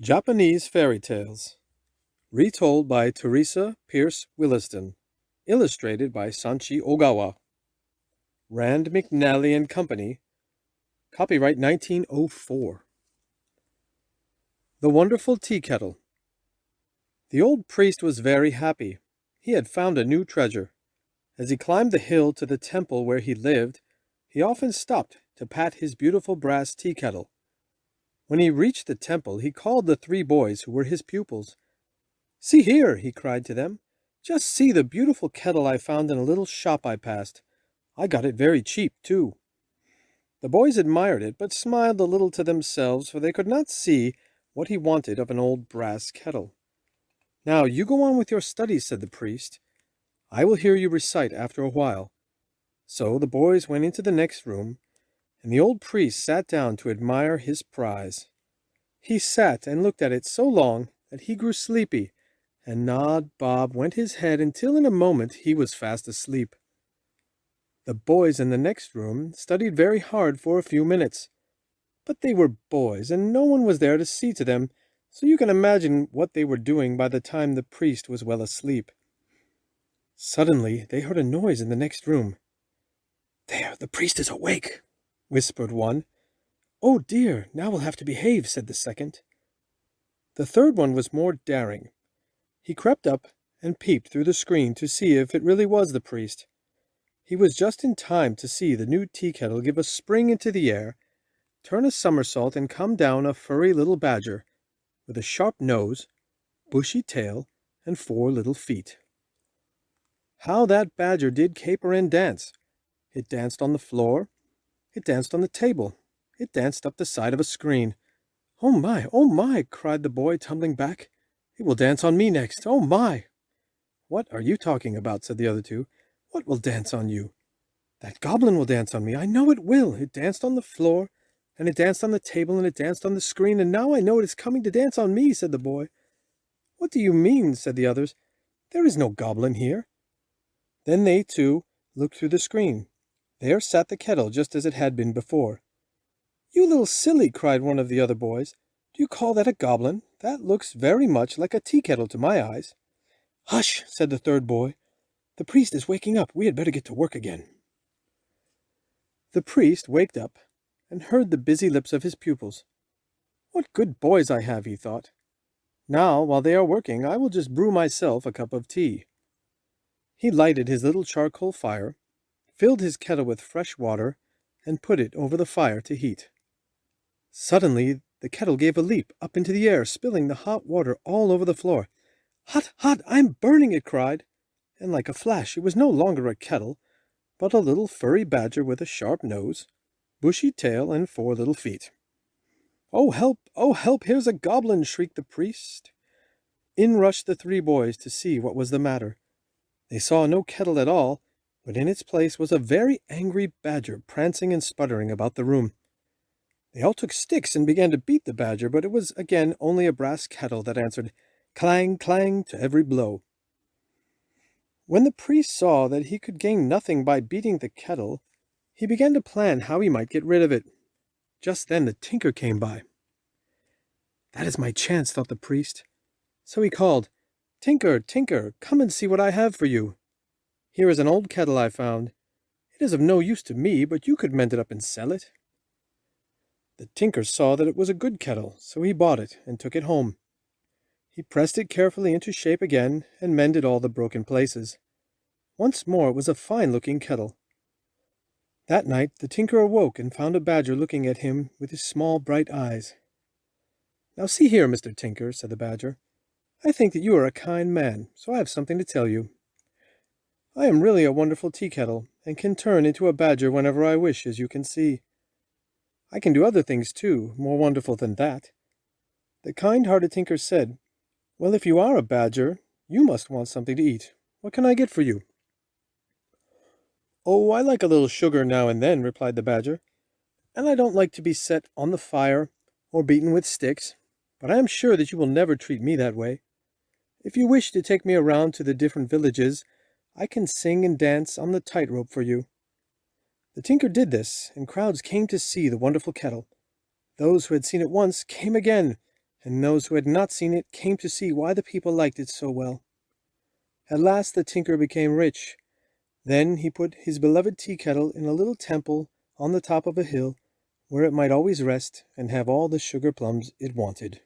Japanese Fairy Tales, retold by Teresa Pierce Williston, illustrated by Sanchi Ogawa. Rand McNally and Company, copyright 1904. The Wonderful Teakettle. The old priest was very happy. He had found a new treasure. As he climbed the hill to the temple where he lived, he often stopped to pat his beautiful brass tea kettle. When he reached the temple, he called the 3 boys who were his pupils. "See here," he cried to them. "Just see the beautiful kettle I found in a little shop I passed. I got it very cheap, too." The boys admired it, but smiled a little to themselves, for they could not see what he wanted of an old brass kettle. "Now you go on with your studies," said the priest. "I will hear you recite after a while." So the boys went into the next room, and the old priest sat down to admire his prize. He sat and looked at it so long that he grew sleepy, and Nod Bob went his head until in a moment he was fast asleep. The boys in the next room studied very hard for a few minutes. But they were boys, and no one was there to see to them, so you can imagine what they were doing by the time the priest was well asleep. Suddenly they heard a noise in the next room. "There, the priest is awake," whispered one. "Oh dear, now we'll have to behave," said the second. The third one was more daring. He crept up and peeped through the screen to see if it really was the priest. He was just in time to see the new tea kettle give a spring into the air, turn a somersault, and come down a furry little badger, with a sharp nose, bushy tail, and 4 little feet. How that badger did caper and dance! It danced on the floor, it danced on the table, it danced up the side of a screen. "Oh my!" cried the boy, tumbling back. "It will dance on me next! Oh my!" "What are you talking about?" said the other 2. "What will dance on you?" "That goblin will dance on me. I know it will. It danced on the floor, and it danced on the table, and it danced on the screen, and now I know it is coming to dance on me," said the boy. "What do you mean?" said the others. "There is no goblin here." Then they, too, looked through the screen. There sat the kettle just as it had been before. "You little silly!" cried one of the other boys. "Do you call that a goblin? That looks very much like a tea kettle to my eyes." "Hush!" said the third boy. "The priest is waking up. We had better get to work again." The priest waked up and heard the busy lips of his pupils. "What good boys I have," he thought. "Now, while they are working, I will just brew myself a cup of tea." He lighted his little charcoal fire, filled his kettle with fresh water, and put it over the fire to heat. Suddenly the kettle gave a leap up into the air, spilling the hot water all over the floor. "Hot, hot! I'm burning!" it cried, and like a flash it was no longer a kettle, but a little furry badger with a sharp nose, bushy tail, and 4 little feet. "Oh help! Oh help! Here's a goblin!" shrieked the priest. In rushed the 3 boys to see what was the matter. They saw no kettle at all, but in its place was a very angry badger prancing and sputtering about the room. They all took sticks and began to beat the badger, but it was again only a brass kettle that answered clang, clang to every blow. When the priest saw that he could gain nothing by beating the kettle, he began to plan how he might get rid of it. Just then the tinker came by. "That is my chance," thought the priest. So he called, "Tinker, tinker, come and see what I have for you. Here is an old kettle I found. It is of no use to me, but you could mend it up and sell it." The tinker saw that it was a good kettle, so he bought it and took it home. He pressed it carefully into shape again and mended all the broken places. Once more it was a fine-looking kettle. That night the tinker awoke and found a badger looking at him with his small bright eyes. "Now see here, Mr. Tinker," said the badger. "I think that you are a kind man, so I have something to tell you. I am really a wonderful tea kettle, and can turn into a badger whenever I wish, as you can see. I can do other things too, more wonderful than that." The kind-hearted tinker said, "Well, if you are a badger, you must want something to eat. What can I get for you?" "Oh, I like a little sugar now and then," replied the badger, "and I don't like to be set on the fire or beaten with sticks, but I am sure that you will never treat me that way." If you wish to take me around to the different villages, I can sing and dance on the tightrope for you." The tinker did this, and crowds came to see the wonderful kettle. Those who had seen it once came again, and those who had not seen it came to see why the people liked it so well. At last the tinker became rich. Then he put his beloved tea kettle in a little temple on the top of a hill, where it might always rest and have all the sugar plums it wanted.